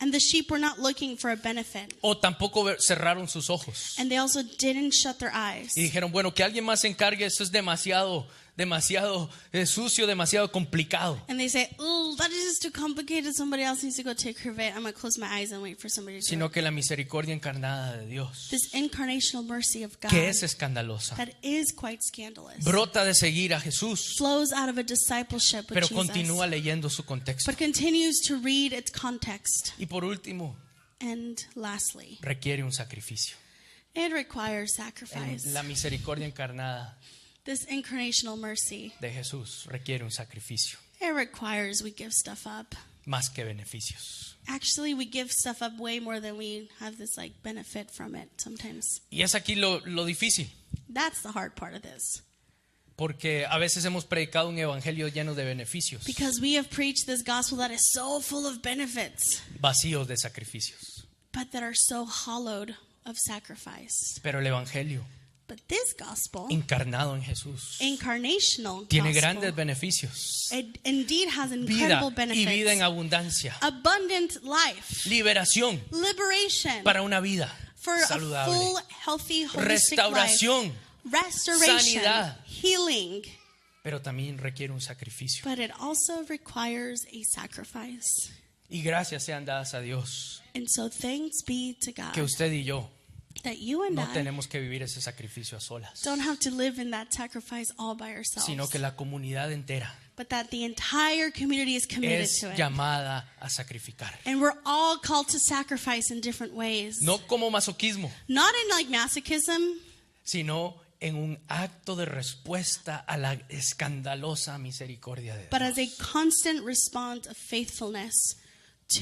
S1: And the sheep were not looking for a benefit.
S2: o tampoco cerraron sus ojos.
S1: And they also didn't shut their eyes.
S2: Y dijeron, bueno, que alguien más se encargue, esto es demasiado sucio, demasiado complicado.
S1: And they say, oh, that is just too complicated. Somebody else needs to go take care of it. I'm going to close my eyes and wait for somebody to do
S2: Sino
S1: it.
S2: que la misericordia encarnada de Dios,
S1: This incarnational mercy of God
S2: que es escandalosa,
S1: that is quite scandalous
S2: brota de seguir a Jesús,
S1: flows out of a discipleship with
S2: pero
S1: Jesus,
S2: continúa leyendo su contexto.
S1: but continues to read its context.
S2: Y por último,
S1: And lastly,
S2: requiere un sacrificio.
S1: it requires sacrifice.
S2: La misericordia encarnada
S1: This incarnational mercy,
S2: de Jesús requiere un sacrificio,
S1: it requires we give stuff up.
S2: más que beneficios.
S1: Actually, we give stuff up way more than we have this like benefit from it sometimes.
S2: Y es aquí lo difícil,
S1: That's the hard part of this.
S2: porque a veces hemos predicado un evangelio lleno de beneficios,
S1: Because we have preached this gospel that is so full of benefits,
S2: vacíos de sacrificios.
S1: but that are so hollowed of sacrifice.
S2: Pero el evangelio
S1: But this gospel,
S2: encarnado en Jesús
S1: incarnational
S2: tiene
S1: gospel,
S2: grandes beneficios.
S1: it indeed has
S2: Vida
S1: incredible
S2: y
S1: benefits.
S2: vida en abundancia.
S1: Abundant life,
S2: Liberación
S1: liberation
S2: para una vida
S1: for a
S2: saludable.
S1: full, healthy, holistic life,
S2: Restauración,
S1: restoration,
S2: sanidad.
S1: healing,
S2: pero también requiere un sacrificio.
S1: but it also requires a sacrifice.
S2: Y gracias sean dadas a Dios
S1: And so thanks be to God
S2: que usted y yo
S1: that you and
S2: no
S1: I
S2: tenemos que vivir ese sacrificio a solas,
S1: don't have to live in that sacrifice all by ourselves,
S2: sino que la comunidad entera
S1: but that the entire community is committed
S2: es
S1: to it.
S2: llamada a sacrificar.
S1: And we're all called to sacrifice in different ways.
S2: No como masoquismo,
S1: Not in like masochism,
S2: sino en un acto de respuesta a la escandalosa misericordia de
S1: but as a
S2: Dios.
S1: constant response of faithfulness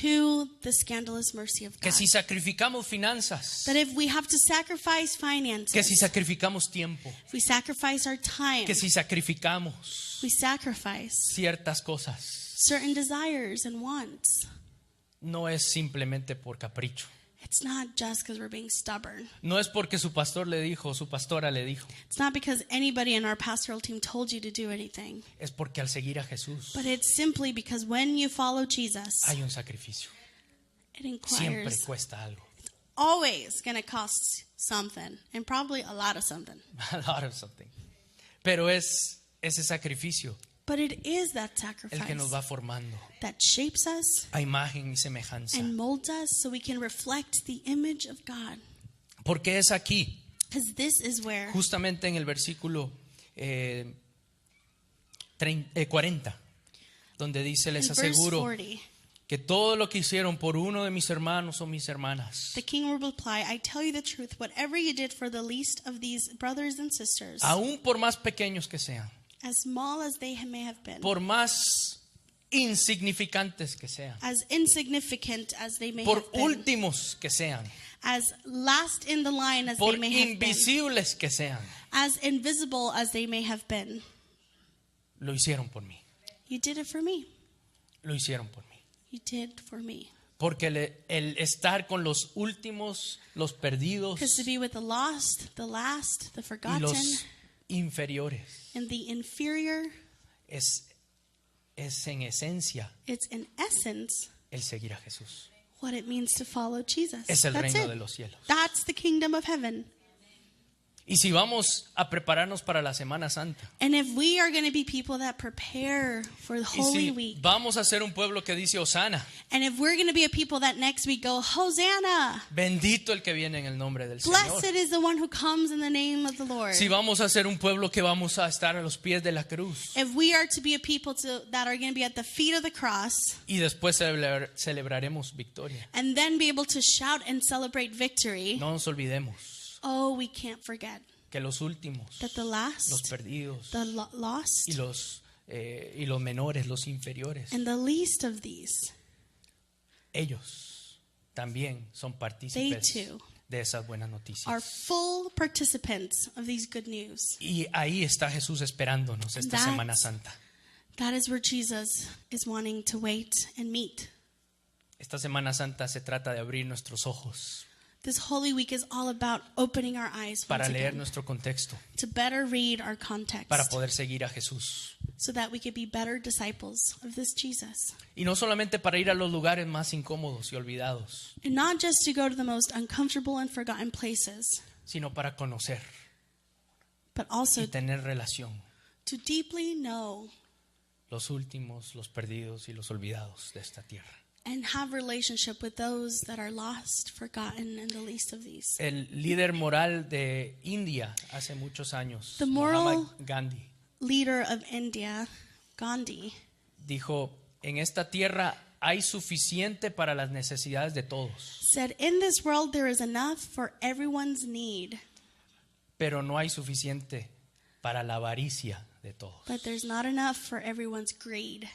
S1: to the scandalous mercy of
S2: Que
S1: God.
S2: si sacrificamos finanzas,
S1: That if we have to sacrifice
S2: que
S1: finances,
S2: si sacrificamos tiempo,
S1: if we sacrifice our time,
S2: que si sacrificamos
S1: we sacrifice
S2: ciertas cosas,
S1: certain desires and wants.
S2: no es simplemente por capricho.
S1: It's not just because we're being stubborn.
S2: No es porque su pastor le dijo, su pastora le dijo.
S1: It's not because anybody in our pastoral team told you to do anything.
S2: Es porque al seguir a Jesús
S1: But it's simply because when you follow Jesus,
S2: hay un sacrificio.
S1: it
S2: Siempre
S1: inquires
S2: cuesta algo.
S1: always going to cost something, and probably a lot of something.
S2: A lot of something. Pero es ese sacrificio
S1: But it is that
S2: el que nos
S1: sacrifice
S2: va formando
S1: that shapes us
S2: a imagen y semejanza.
S1: and molds us so we can reflect the image of God.
S2: Porque es aquí,
S1: Because this is where,
S2: justamente en el versículo 40, donde dice,
S1: in
S2: les
S1: verse
S2: aseguro
S1: 40,
S2: que todo lo que hicieron por uno de mis hermanos o mis hermanas,
S1: the king will reply, I tell you the truth, whatever you did for the least of these brothers and sisters,
S2: aún por más pequeños que sean,
S1: as small as they may have been,
S2: por más insignificantes que sean,
S1: as insignificant as they may
S2: por
S1: have been,
S2: últimos que sean,
S1: as last in the line as
S2: por
S1: they may have been,
S2: invisibles que sean,
S1: as invisible as they may have been,
S2: lo hicieron por mí,
S1: you did it for me.
S2: lo hicieron por mí.
S1: You did for me.
S2: Porque el estar con los últimos, los perdidos
S1: Because to be with the lost, the last, the
S2: y
S1: forgotten,
S2: los inferiores
S1: and the inferior,
S2: es en esencia
S1: it's in essence
S2: el seguir a Jesús.
S1: what it means to follow Jesus.
S2: Es el
S1: That's
S2: reino
S1: it.
S2: de los cielos.
S1: That's the kingdom of heaven.
S2: Y si vamos a prepararnos para la Semana Santa,
S1: And if we are going to be people that prepare for the
S2: y
S1: Holy
S2: si
S1: Week,
S2: vamos a ser un pueblo que dice Hosana,
S1: and if we're going to be a people that next week go, Hosanna,
S2: bendito el que viene en el nombre del Señor.
S1: blessed is the one who comes in the name of the Lord.
S2: Si vamos a ser un pueblo que vamos a estar a los pies de la cruz
S1: If we are to be a people that are going to be at the feet of the cross,
S2: y después celebraremos victoria,
S1: and then be able to shout and celebrate victory,
S2: no nos olvidemos
S1: oh, we can't forget
S2: que los últimos,
S1: that the
S2: los
S1: last,
S2: perdidos
S1: the lost,
S2: y los menores, los inferiores,
S1: and the least of these,
S2: ellos también son
S1: they
S2: partícipes
S1: too
S2: de esas buenas
S1: are
S2: noticias.
S1: full participants of these good news.
S2: Y ahí está Jesús esperándonos esta
S1: That's-
S2: Semana Santa.
S1: That is where Jesus is wanting to wait and meet.
S2: Esta Semana Santa se trata de abrir nuestros ojos
S1: This Holy Week is all about opening our eyes
S2: para
S1: once
S2: leer
S1: again,
S2: nuestro contexto,
S1: to better read our context,
S2: para poder seguir a Jesús.
S1: so that we could be better disciples of this Jesus.
S2: Y no solamente para ir a los lugares más incómodos y olvidados,
S1: And not just to go to the most uncomfortable and forgotten places,
S2: sino para conocer
S1: but also
S2: y tener relación.
S1: to deeply know
S2: Los últimos, los perdidos y los olvidados de esta tierra.
S1: and have relationship with those that are lost, forgotten, and the least of these.
S2: El líder moral de India hace muchos años,
S1: The moral-
S2: Mahatma Gandhi,
S1: Leader of India, Gandhi,
S2: dijo, en esta tierra hay suficiente para las necesidades de todos,
S1: said, in this world there is enough for everyone's need,
S2: pero no hay suficiente para la avaricia de todos.
S1: but there's not enough for everyone's greed.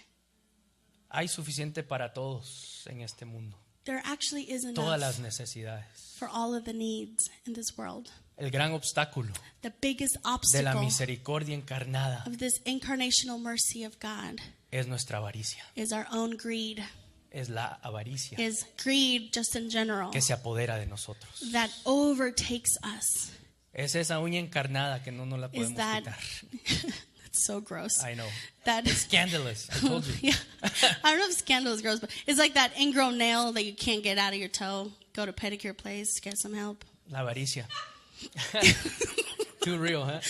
S2: Hay suficiente para todos en este mundo,
S1: There actually is
S2: todas las
S1: enough
S2: necesidades.
S1: for all of the needs in this world.
S2: El gran obstáculo
S1: The biggest
S2: de la
S1: obstacle
S2: misericordia encarnada
S1: of this incarnational mercy of God
S2: es nuestra avaricia,
S1: is our own greed,
S2: es la avaricia
S1: is greed just in general
S2: que se apodera de nosotros.
S1: that overtakes us.
S2: Es esa uña encarnada que no nos la
S1: Is
S2: podemos
S1: that
S2: quitar.
S1: that's so gross.
S2: I know.
S1: That
S2: Scandalous, I told you.
S1: yeah, I don't know if scandal is gross, but it's like that ingrown nail that you can't get out of your toe. Go to pedicure place, get some help.
S2: La avaricia. Too real, huh?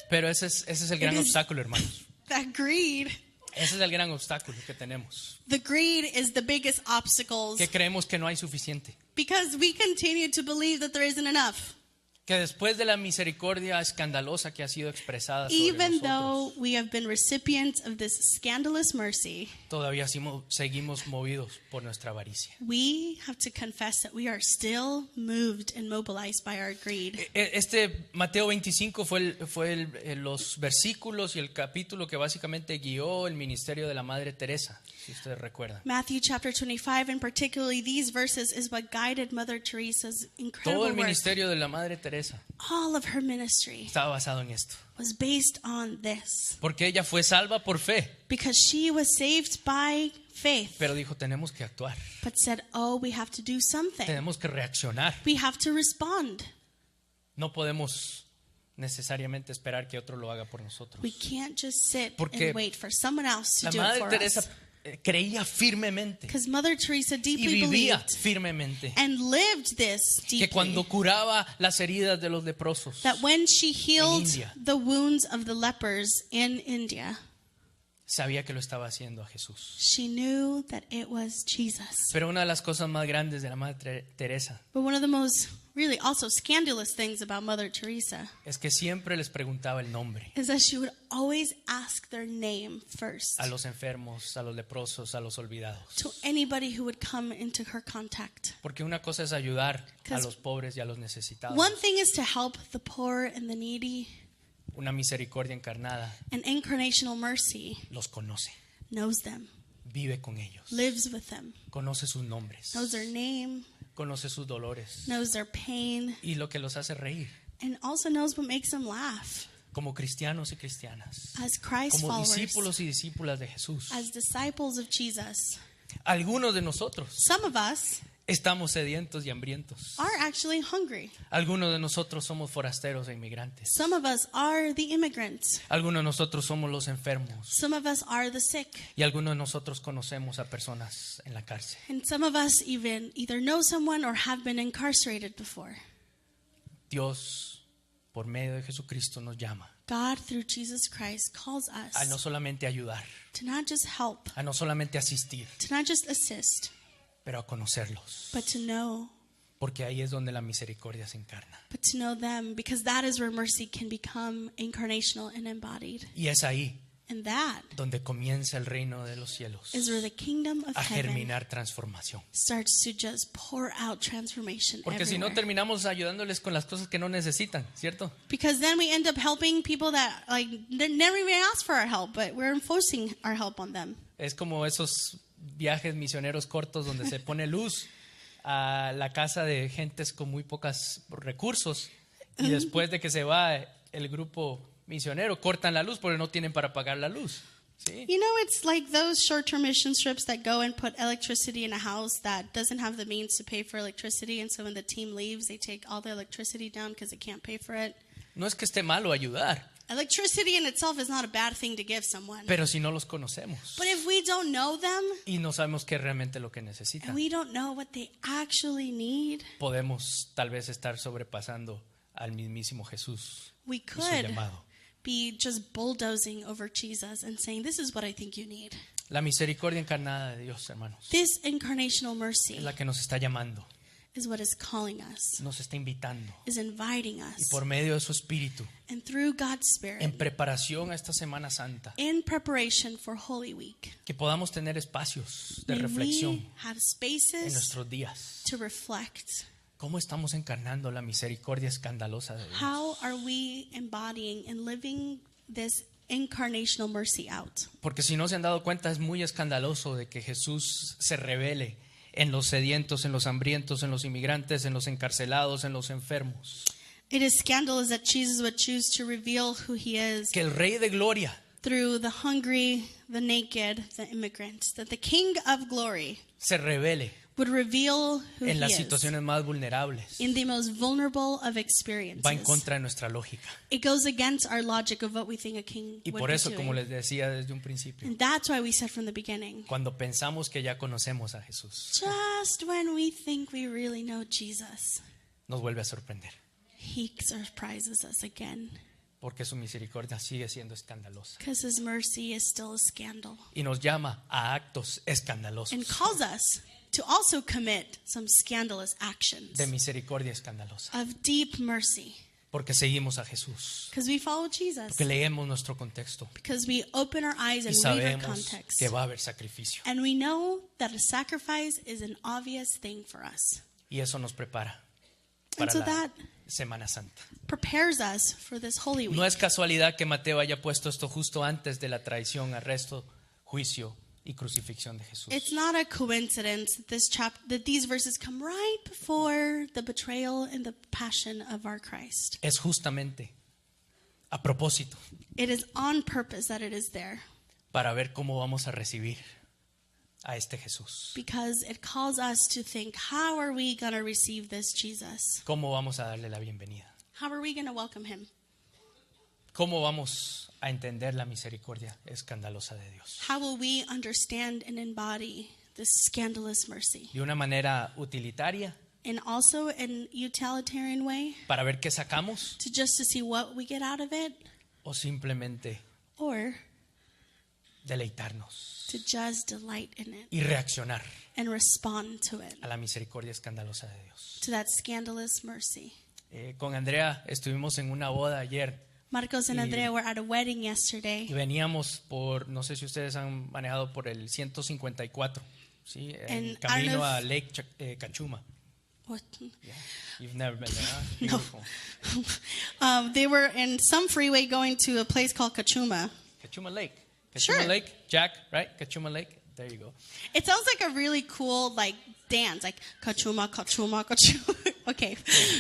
S2: Pero ese es el gran
S1: is-
S2: obstáculo, hermanos.
S1: That greed,
S2: Ese es el gran obstáculo que tenemos.
S1: the greed is the biggest obstacles
S2: Que creemos que no hay suficiente.
S1: because we continue to believe that there isn't enough.
S2: Que después de la misericordia escandalosa que ha sido expresada sobre
S1: Even though
S2: nosotros,
S1: we have been recipients of this scandalous mercy,
S2: todavía seguimos movidos por nuestra avaricia.
S1: we have to confess that we are still moved and mobilized by our greed.
S2: Este Mateo 25 fue los versículos y el capítulo que básicamente guió el ministerio de la Madre Teresa, si ustedes recuerdan.
S1: Matthew chapter 25, and particularly these verses, is what guided Mother Teresa's
S2: Todo
S1: incredible
S2: el
S1: work.
S2: ministerio de la Madre Teresa
S1: All of her ministry
S2: estaba basado en esto.
S1: was based on this
S2: Porque ella fue salva por fe,
S1: because she was saved by faith,
S2: pero dijo, tenemos que actuar,
S1: but said, oh, we have to do something.
S2: tenemos que reaccionar.
S1: We have to respond.
S2: No podemos necesariamente esperar que otro lo haga por nosotros.
S1: We can't just sit
S2: Porque
S1: and wait for someone else to
S2: La
S1: do it
S2: Madre
S1: for
S2: Teresa
S1: us.
S2: creía firmemente
S1: Because Mother Teresa
S2: y
S1: deeply
S2: vivía
S1: believed
S2: firmemente
S1: and lived this
S2: que cuando
S1: deeply,
S2: curaba las heridas de los leprosos,
S1: that when she healed
S2: India.
S1: the wounds of the lepers in India,
S2: sabía que lo estaba haciendo a Jesús.
S1: she knew that it was Jesus.
S2: Pero una de las cosas más grandes de la Madre Teresa
S1: But one of the most really also scandalous things about Mother Teresa
S2: es que siempre les preguntaba el nombre
S1: is that she would always ask their name first
S2: a los enfermos, a los leprosos, a los olvidados.
S1: to anybody who would come into her contact.
S2: Porque una cosa es ayudar a
S1: 'Cause
S2: los pobres y a los necesitados.
S1: One thing is to help the poor and the needy.
S2: Una misericordia encarnada
S1: An incarnational mercy
S2: los conoce,
S1: knows them,
S2: vive con ellos,
S1: lives with them,
S2: conoce sus nombres,
S1: knows their name,
S2: conoce sus dolores
S1: knows their pain,
S2: y lo que los hace reír.
S1: and also knows what makes them laugh.
S2: Como cristianos y cristianas,
S1: As Christ
S2: como
S1: followers,
S2: discípulos y discípulas de Jesús,
S1: as disciples of Jesus,
S2: algunos de nosotros
S1: some of us
S2: estamos sedientos y hambrientos.
S1: are actually hungry.
S2: Algunos de nosotros somos forasteros e inmigrantes.
S1: Some of us are the immigrants.
S2: Algunos de nosotros somos los enfermos.
S1: Some of us are the sick.
S2: Y algunos de nosotros conocemos a personas en la cárcel.
S1: And some of us even either know someone or have been incarcerated before.
S2: Dios, por medio de Jesucristo, nos llama
S1: God, through Jesus Christ, calls
S2: a no
S1: us
S2: solamente ayudar,
S1: to not just help,
S2: a no solamente asistir,
S1: to not just assist,
S2: pero a conocerlos.
S1: but to know,
S2: Porque ahí es donde la misericordia se encarna.
S1: but to know them, because that is where mercy can become incarnational and embodied.
S2: Y es ahí
S1: And that
S2: donde comienza el reino de los cielos
S1: is where the kingdom of
S2: a
S1: heaven
S2: germinar transformación.
S1: starts to just pour out transformation
S2: Porque si no
S1: everywhere.
S2: terminamos ayudándoles con las cosas que no necesitan, ¿cierto?
S1: Because then we end up helping people that like they never even asked for our help, but we're enforcing our help on them.
S2: Es como esos viajes misioneros cortos donde se pone luz a la casa de gentes con muy pocos recursos y después de que se va el grupo misionero cortan la luz porque no tienen para pagar la luz. ¿Sí?
S1: You know, it's like those short-term mission trips that go and put electricity in a house that doesn't have the means to pay for electricity, and so when the team leaves, they take all the electricity down because they can't pay for it.
S2: No es que esté malo ayudar,
S1: Electricity in itself is not a bad thing to give someone.
S2: pero si no los conocemos
S1: But if we don't know them,
S2: y no sabemos qué es realmente lo que
S1: and
S2: necesitan,
S1: we don't know what they actually need,
S2: podemos tal vez estar sobrepasando al mismísimo Jesús
S1: we
S2: y su
S1: could
S2: llamado.
S1: be just bulldozing over Jesus and saying, this is what I think you need.
S2: La misericordia encarnada de Dios, hermanos,
S1: This incarnational mercy
S2: es la que nos está llamando,
S1: is what is calling us,
S2: nos está invitando.
S1: is inviting
S2: Y
S1: us.
S2: por medio de su Espíritu,
S1: And through God's
S2: en
S1: Spirit,
S2: preparación a esta Semana Santa,
S1: in preparation for Holy Week,
S2: que podamos tener espacios de
S1: may
S2: reflexión
S1: we have
S2: en
S1: spaces
S2: nuestros días.
S1: to reflect.
S2: ¿Cómo estamos encarnando la misericordia escandalosa de Dios?
S1: How are we embodying and living this incarnational mercy out?
S2: Porque si no se han dado cuenta, es muy escandaloso de que Jesús se revele en los sedientos, en los hambrientos, en los inmigrantes, en los encarcelados, en los enfermos.
S1: It is scandalous that Jesus would choose to reveal who he is
S2: Que el Rey de Gloria
S1: through the hungry, the naked, the immigrants, that the King of glory
S2: se revele
S1: would reveal who he
S2: en las
S1: is
S2: situaciones más vulnerables.
S1: in the most vulnerable of
S2: Va en
S1: experiences.
S2: contra de nuestra lógica.
S1: It goes against our logic of what we think a king
S2: Y
S1: would
S2: por
S1: be
S2: eso, como
S1: doing.
S2: les decía desde un principio,
S1: And that's why we said from the beginning,
S2: cuando pensamos que ya conocemos a Jesús,
S1: just when we think we really know Jesus,
S2: nos vuelve a sorprender.
S1: he surprises us again.
S2: porque su misericordia sigue siendo escandalosa.
S1: Because his mercy is still a scandal.
S2: Y nos llama a actos escandalosos
S1: And calls us to also commit some scandalous actions
S2: de misericordia escandalosa.
S1: of deep mercy.
S2: Porque seguimos a Jesús,
S1: Because we follow Jesus.
S2: porque leemos nuestro contexto
S1: Because we open our eyes
S2: y
S1: and read our
S2: sabemos
S1: context.
S2: que va a haber sacrificio.
S1: And we know that a sacrifice is an obvious thing for us.
S2: Y eso nos prepara
S1: And
S2: para
S1: so
S2: la
S1: that
S2: Semana Santa.
S1: prepares us for this Holy Week.
S2: No es casualidad que Mateo haya puesto esto justo antes de la traición, arresto, juicio y crucifixión de Jesús.
S1: It's not a coincidence that these verses come right before the betrayal and the passion of our Christ.
S2: Es justamente a propósito
S1: It is on purpose that it is there,
S2: para ver cómo vamos a recibir a este Jesús.
S1: because it calls us to think, how are we going to receive this Jesus?
S2: ¿Cómo vamos a darle la bienvenida?
S1: How are we going to welcome him?
S2: ¿Cómo vamos a entender la misericordia escandalosa de Dios?
S1: How will we understand and embody this scandalous mercy?
S2: De una manera utilitaria,
S1: And also in utilitarian way,
S2: para ver qué sacamos,
S1: to see what we get out of it,
S2: o simplemente
S1: or
S2: deleitarnos
S1: to just delight in it
S2: y reaccionar
S1: and respond to it,
S2: a la misericordia escandalosa de Dios.
S1: to that scandalous mercy.
S2: Con Andrea estuvimos en una boda ayer
S1: Marcos and
S2: Y-
S1: Andrea were at a wedding
S2: y
S1: yesterday,
S2: veníamos por, no sé si ustedes han manejado por el 154, ¿sí? En
S1: And I don't
S2: camino
S1: know
S2: a
S1: if-
S2: Lake Cachuma.
S1: What?
S2: Yeah. You've never been there, huh?
S1: No.
S2: Beautiful.
S1: They were in some freeway going to a place called Kachuma.
S2: Cachuma Lake.
S1: Sure.
S2: Cachuma Lake, Jack, right? Cachuma Lake. There you go.
S1: It sounds like a really cool dance, like Kachuma, Kachuma, Kachuma. Okay,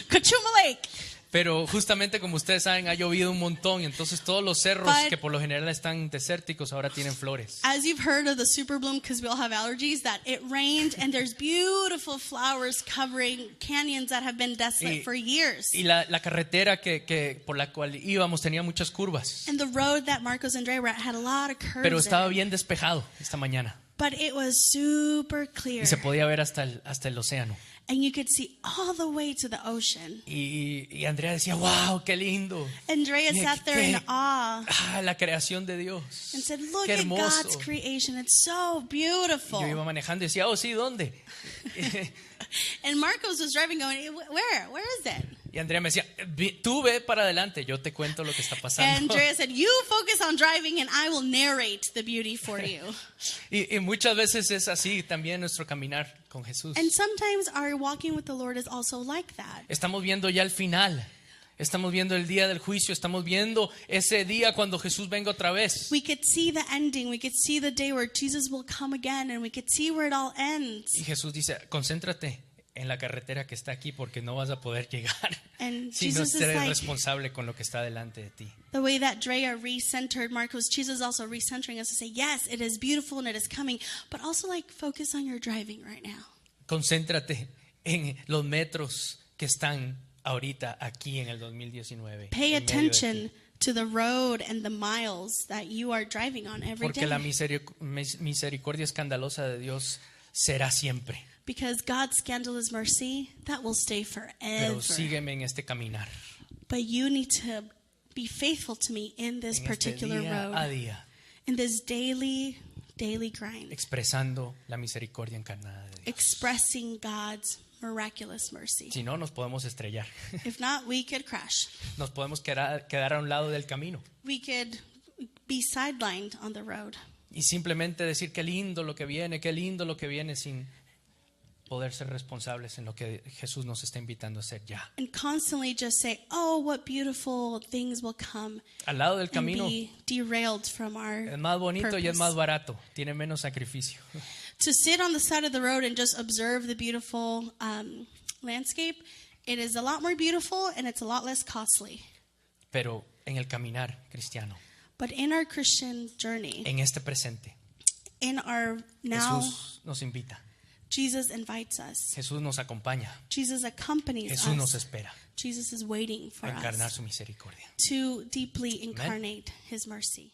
S1: Kachuma Lake.
S2: Pero justamente como ustedes saben, ha llovido un montón, y entonces todos los cerros
S1: But-
S2: que por lo general están desérticos ahora tienen flores.
S1: As you've heard of the super bloom, because we all have allergies, that it rained and there's beautiful flowers covering canyons that have been desolate
S2: Y-
S1: for years.
S2: Y la carretera que por la cual íbamos tenía muchas curvas,
S1: And the road that Marcos and Dre were at had a lot of curves
S2: pero
S1: in
S2: estaba
S1: it.
S2: bien despejado esta mañana
S1: But it was super clear.
S2: y se podía ver hasta el océano.
S1: And you could see all the way to the ocean.
S2: Y Andrea decía, wow, qué lindo.
S1: Andrea
S2: Qué-
S1: sat there in
S2: qué-
S1: awe
S2: La creación de Dios.
S1: and said, look
S2: Qué
S1: at
S2: hermoso.
S1: God's creation. It's so
S2: Y yo iba
S1: beautiful.
S2: manejando y decía, oh sí, ¿dónde?
S1: And Marcos was driving going, where is it?
S2: Y Andrea me decía, tú ve para adelante, yo te cuento lo que está
S1: And
S2: pasando.
S1: Andrea said, you focus on driving and I will narrate the beauty for you.
S2: Y muchas veces es así también nuestro caminar con Jesús.
S1: And sometimes our walking with the Lord is also like that.
S2: Estamos viendo ya el final. Estamos viendo el día del juicio. Estamos viendo ese día cuando Jesús venga otra vez.
S1: We could see the ending. We could see the day where Jesus will come again, and we could see where it all ends.
S2: Y Jesús dice, concéntrate en la carretera que está aquí porque no vas a poder llegar
S1: And
S2: si no
S1: Jesus is
S2: eres
S1: like,
S2: responsable con lo que está delante de ti.
S1: the way that Drea recentered Marcos, Jesus is also recentering us to say, yes, it is beautiful and it is coming, but also focus on your driving right now.
S2: Concéntrate en los metros que están ahorita aquí en el 2019.
S1: Pay
S2: en medio de
S1: attention
S2: ti.
S1: to the road and the miles that you are driving on every
S2: Porque la
S1: day.
S2: misericordia escandalosa de Dios será siempre.
S1: Because God's scandalous mercy, that will stay
S2: Pero
S1: forever.
S2: sígueme en este caminar,
S1: But you need to be faithful to me in this
S2: en este
S1: particular
S2: día a
S1: road,
S2: día,
S1: in this daily grind,
S2: expresando la misericordia encarnada de Dios.
S1: expressing God's miraculous mercy.
S2: Si no, nos podemos estrellar.
S1: If not, we could crash.
S2: Nos podemos quedar a un lado del camino
S1: We could be sidelined on the road
S2: y simplemente decir qué lindo lo que viene, sin poder ser responsables en lo que Jesús nos está invitando a hacer ya.
S1: and constantly just say, oh, what beautiful things will come,
S2: Al lado del
S1: and
S2: camino
S1: be derailed from our
S2: es más bonito y es
S1: purpose.
S2: más barato, tiene menos sacrificio.
S1: To sit on the side of the road and just observe the beautiful landscape, it is a lot more beautiful and it's a lot less costly.
S2: Pero en el caminar cristiano,
S1: But in our Christian journey,
S2: en este presente,
S1: in our now,
S2: Jesús nos invita,
S1: Jesus invites us.
S2: Jesús nos acompaña,
S1: Jesus accompanies
S2: Jesús nos
S1: us.
S2: espera
S1: Jesus is waiting for
S2: a encarnar
S1: us
S2: su misericordia.
S1: to deeply incarnate his mercy.